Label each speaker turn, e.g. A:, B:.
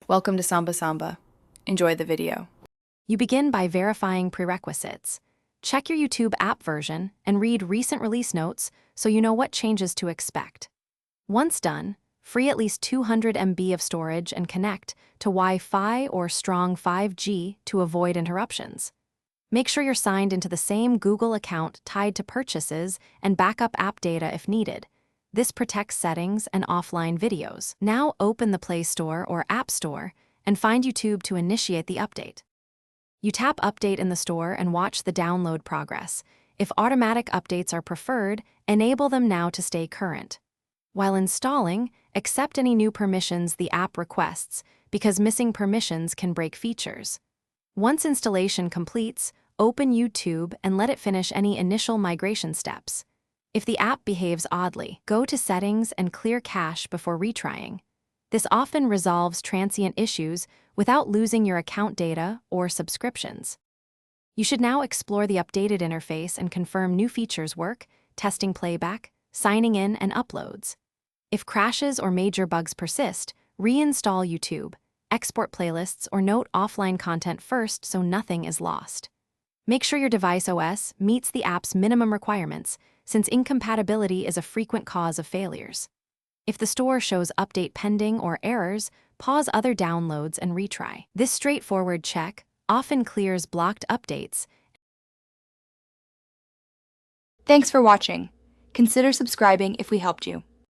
A: Welcome to Samba Samba. Enjoy the video.
B: You begin by verifying prerequisites. Check your YouTube app version and read recent release notes so you know what changes to expect. Once done, free at least 200 MB of storage and connect to Wi-Fi or strong 5G to avoid interruptions. Make sure you're signed into the same Google account tied to purchases and backup app data if needed. This protects settings and offline videos. Now open the Play Store or App Store and find YouTube to initiate the update. You tap Update in the store and watch the download progress. If automatic updates are preferred, enable them now to stay current. While installing, accept any new permissions the app requests, because missing permissions can break features. Once installation completes, open YouTube and let it finish any initial migration steps. If the app behaves oddly, go to Settings and clear cache before retrying. This often resolves transient issues without losing your account data or subscriptions. You should now explore the updated interface and confirm new features work, testing playback, signing in, and uploads. If crashes or major bugs persist, reinstall YouTube, export playlists, or note offline content first so nothing is lost. Make sure your device OS meets the app's minimum requirements, since incompatibility is a frequent cause of failures. If the store shows update pending or errors, pause other downloads and retry. This straightforward check often clears blocked updates.
C: Thanks for watching. Consider subscribing if we helped you.